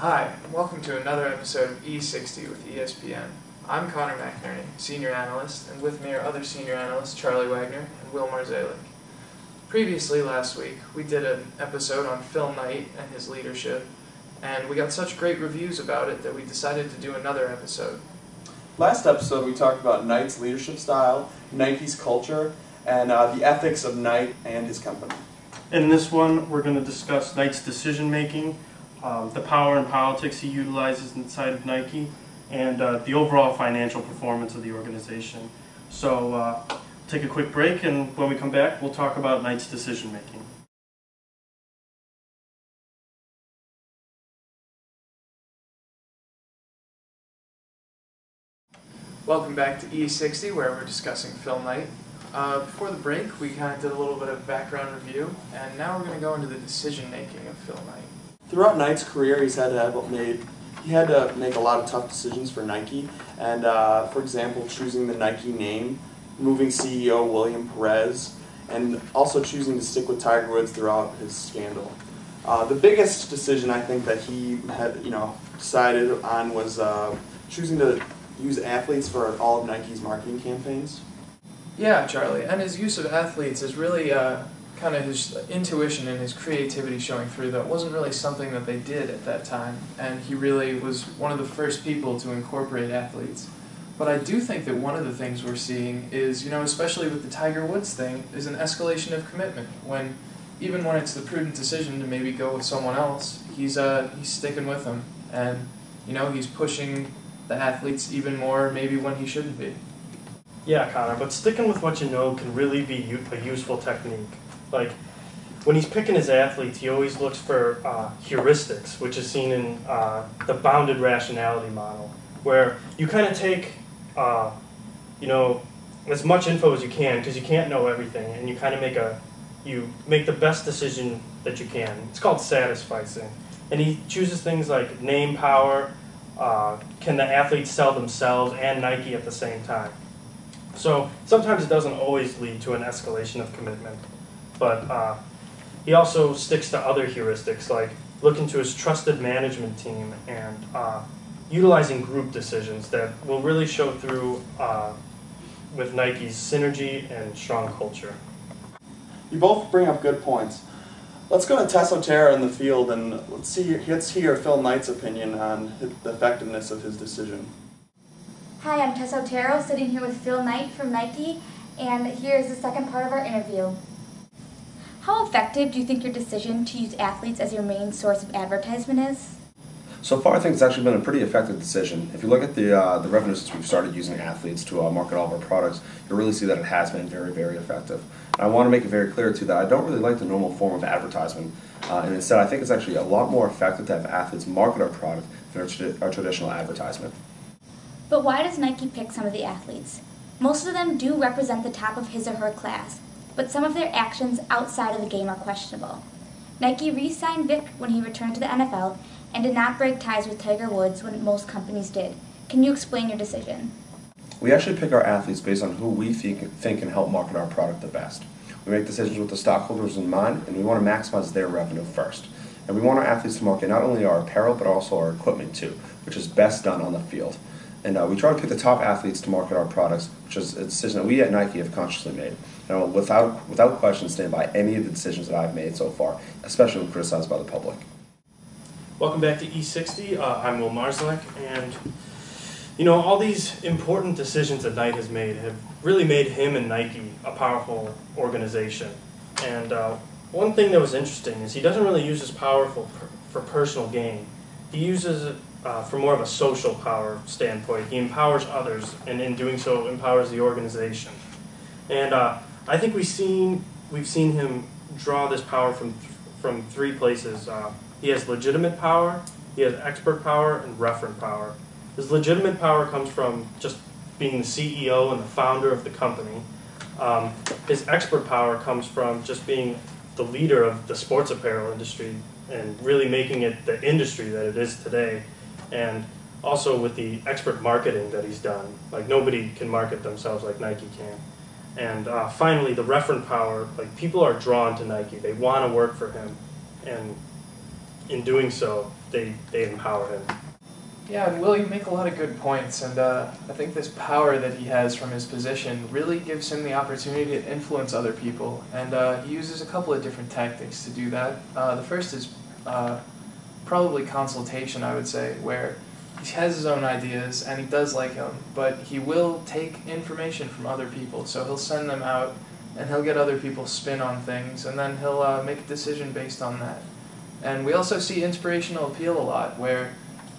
Hi, and welcome to another episode of E60 with ESPN. I'm Connor McNerney, Senior Analyst, and with me are other Senior Analysts Charlie Wagner and Will Marzalik. Previously, last week, we did an episode on Phil Knight and his leadership, and we got such great reviews about it that we decided to do another episode. Last episode, we talked about Knight's leadership style, Nike's culture, and the ethics of Knight and his company. In this one, we're going to discuss Knight's decision-making, the power and politics he utilizes inside of Nike, and the overall financial performance of the organization. So take a quick break, and when we come back, we'll talk about Knight's decision-making. Welcome back to E60, where we're discussing Phil Knight. Before the break, we kind of did a little bit of background review, and now we're going to go into the decision-making of Phil Knight. Throughout Knight's career, he had to make a lot of tough decisions for Nike, and for example, choosing the Nike name, moving CEO William Perez, and also choosing to stick with Tiger Woods throughout his scandal. The biggest decision I think that he had, decided on was choosing to use athletes for all of Nike's marketing campaigns. Yeah, Charlie, and his use of athletes is really kind of his intuition and his creativity showing through. That wasn't really something that they did at that time, and he really was one of the first people to incorporate athletes. But I do think that one of the things we're seeing is, especially with the Tiger Woods thing, is an escalation of commitment. Even when it's the prudent decision to maybe go with someone else, he's sticking with them, and he's pushing the athletes even more maybe when he shouldn't be. Yeah, Connor, but sticking with what you know can really be a useful technique. Like, when he's picking his athletes, he always looks for heuristics, which is seen in the bounded rationality model, where you kind of take, as much info as you can, because you can't know everything, and you kind of make the best decision that you can. It's called satisficing. And he chooses things like name power, can the athletes sell themselves and Nike at the same time. So sometimes it doesn't always lead to an escalation of commitment, but he also sticks to other heuristics, like looking to his trusted management team and utilizing group decisions that will really show through with Nike's synergy and strong culture. You both bring up good points. Let's go to Tess Otero in the field and let's hear Phil Knight's opinion on the effectiveness of his decision. Hi, I'm Tess Otero, sitting here with Phil Knight from Nike, and here is the second part of our interview. How effective do you think your decision to use athletes as your main source of advertisement is? So far, I think it's actually been a pretty effective decision. If you look at the revenue since we've started using athletes to market all of our products, you'll really see that it has been very, very effective. And I want to make it very clear, too, that I don't really like the normal form of advertisement. And instead, I think it's actually a lot more effective to have athletes market our product than our traditional advertisement. But why does Nike pick some of the athletes? Most of them do represent the top of his or her class, but some of their actions outside of the game are questionable. Nike re-signed Vic when he returned to the NFL and did not break ties with Tiger Woods when most companies did. Can you explain your decision? We actually pick our athletes based on who we think can help market our product the best. We make decisions with the stockholders in mind, and we want to maximize their revenue first. And we want our athletes to market not only our apparel, but also our equipment too, which is best done on the field. And we try to pick the top athletes to market our products, which is a decision that we at Nike have consciously made. And without question, stand by any of the decisions that I've made so far, especially when criticized by the public. Welcome back to E60. I'm Will Marzalik, and all these important decisions that Knight has made have really made him and Nike a powerful organization. And one thing that was interesting is he doesn't really use his power for personal gain. He uses it for more of a social power standpoint. He empowers others, and in doing so, empowers the organization. And I think we've seen him draw this power from three places. He has legitimate power, he has expert power, and referent power. His legitimate power comes from just being the CEO and the founder of the company. His expert power comes from just being the leader of the sports apparel industry and really making it the industry that it is today. And also with the expert marketing that he's done. Like, nobody can market themselves like Nike can. And finally, the referent power, people are drawn to Nike. They want to work for him. And in doing so, they empower him. Yeah, and Will, you make a lot of good points, and I think this power that he has from his position really gives him the opportunity to influence other people, and he uses a couple of different tactics to do that. The first is probably consultation, I would say, where he has his own ideas, and he does like them, but he will take information from other people, so he'll send them out, and he'll get other people's spin on things, and then he'll make a decision based on that. And we also see inspirational appeal a lot, where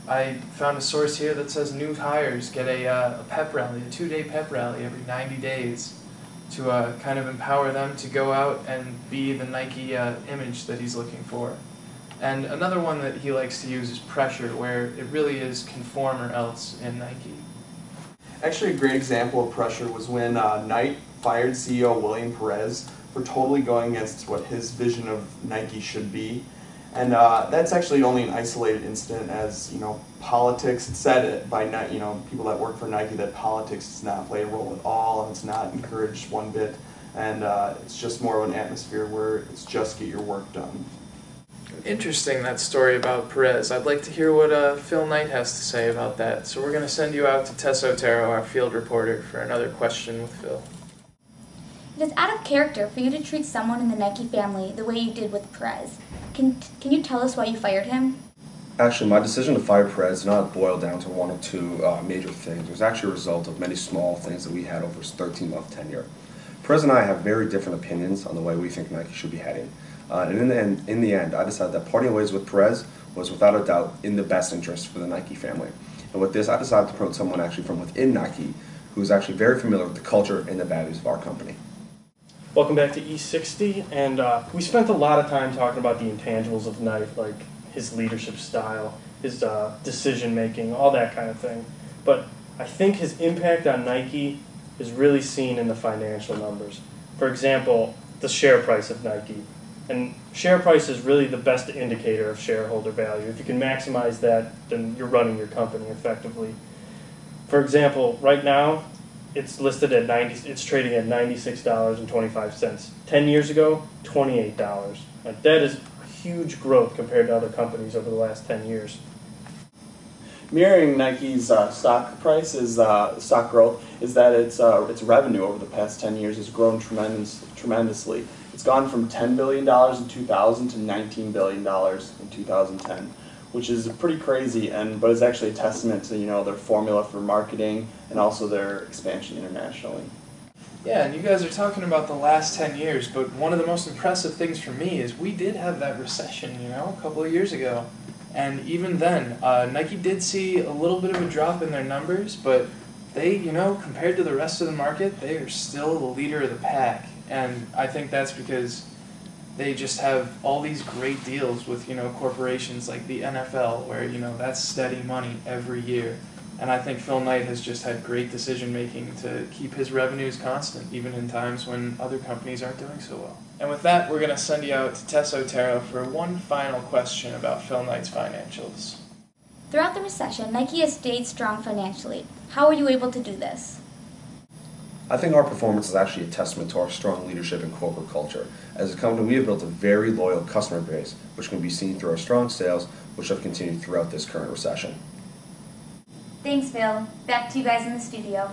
I found a source here that says new hires get a pep rally, a 2-day pep rally every 90 days to kind of empower them to go out and be the Nike image that he's looking for. And another one that he likes to use is pressure, where it really is conform or else in Nike. Actually, a great example of pressure was when Nike fired CEO William Perez for totally going against what his vision of Nike should be. And that's actually only an isolated incident, as politics. It's said by people that work for Nike that politics does not play a role at all, and it's not encouraged one bit. And it's just more of an atmosphere where it's just get your work done. Interesting, that story about Perez. I'd like to hear what Phil Knight has to say about that. So we're going to send you out to Tess Otero, our field reporter, for another question with Phil. It is out of character for you to treat someone in the Nike family the way you did with Perez. Can you tell us why you fired him? Actually, my decision to fire Perez did not boil down to one or two major things. It was actually a result of many small things that we had over his 13-month tenure. Perez and I have very different opinions on the way we think Nike should be heading. And in the end, I decided that parting ways with Perez was without a doubt in the best interest for the Nike family. And with this, I decided to promote someone actually from within Nike who's actually very familiar with the culture and the values of our company. Welcome back to E60, and we spent a lot of time talking about the intangibles of Knight, like his leadership style, his decision-making, all that kind of thing. But I think his impact on Nike is really seen in the financial numbers. For example, the share price of Nike. And share price is really the best indicator of shareholder value. If you can maximize that, then you're running your company effectively. For example, right now, it's listed at it's trading at $96.25. 10 years ago, $28. Like, that is huge growth compared to other companies over the last 10 years. Mirroring Nike's stock price is stock growth is that its revenue over the past 10 years has grown tremendously. It's gone from $10 billion in 2000 to $19 billion in 2010. Which is pretty crazy, but it's actually a testament to their formula for marketing and also their expansion internationally. Yeah, and you guys are talking about the last 10 years, but one of the most impressive things for me is we did have that recession, a couple of years ago. And even then, Nike did see a little bit of a drop in their numbers, but they, compared to the rest of the market, they are still the leader of the pack. And I think that's because they just have all these great deals with, corporations like the NFL, where, that's steady money every year. And I think Phil Knight has just had great decision-making to keep his revenues constant, even in times when other companies aren't doing so well. And with that, we're going to send you out to Tess Otero for one final question about Phil Knight's financials. Throughout the recession, Nike has stayed strong financially. How were you able to do this? I think our performance is actually a testament to our strong leadership and corporate culture. As a company, we have built a very loyal customer base, which can be seen through our strong sales, which have continued throughout this current recession. Thanks, Phil. Back to you guys in the studio.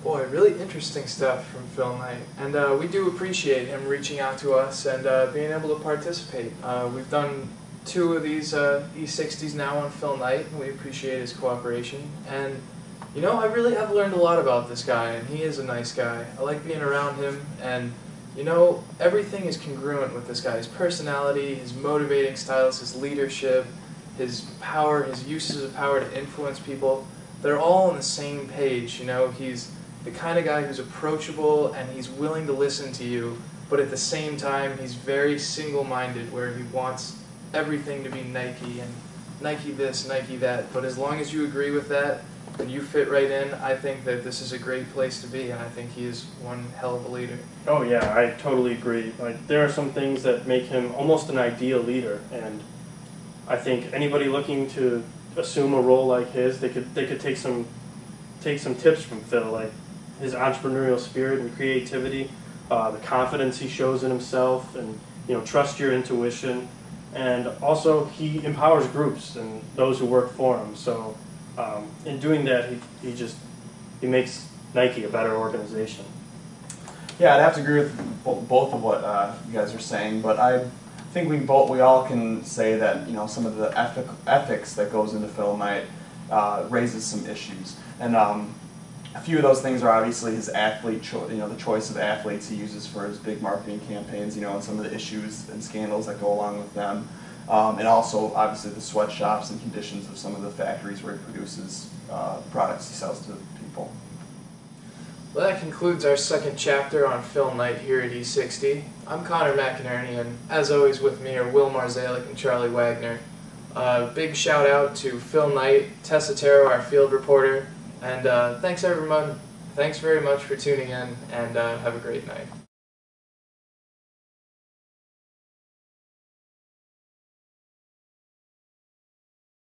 Boy, really interesting stuff from Phil Knight. And we do appreciate him reaching out to us and being able to participate. We've done 2 of these E60s now on Phil Knight, and we appreciate his cooperation. And I really have learned a lot about this guy, and he is a nice guy. I like being around him, and, everything is congruent with this guy. His personality, his motivating styles, his leadership, his power, his uses of power to influence people, they're all on the same page. He's the kind of guy who's approachable, and he's willing to listen to you, but at the same time, he's very single-minded, where he wants everything to be Nike, and Nike this, Nike that, but as long as you agree with that, and you fit right in, I think that this is a great place to be, and I think he is one hell of a leader. Oh yeah, I totally agree. Like, there are some things that make him almost an ideal leader, and I think anybody looking to assume a role like his, they could take some tips from Phil, like his entrepreneurial spirit and creativity, the confidence he shows in himself, and trust your intuition. And also, he empowers groups and those who work for him. So, in doing that, he makes Nike a better organization. Yeah, I'd have to agree with both of what you guys are saying, but I think we all can say that some of the ethics that goes into Phil Knight raises some issues, and a few of those things are obviously his athlete the choice of athletes he uses for his big marketing campaigns, and some of the issues and scandals that go along with them, and also obviously the sweatshops and conditions of some of the factories where he produces products he sells to people. Well, that concludes our second chapter on Phil Knight here at E60. I'm Connor McInerney, and as always with me are Will Marzalik and Charlie Wagner. Big shout out to Phil Knight, Tessa Taro, our field reporter, and thanks everyone. Thanks very much for tuning in, and have a great night.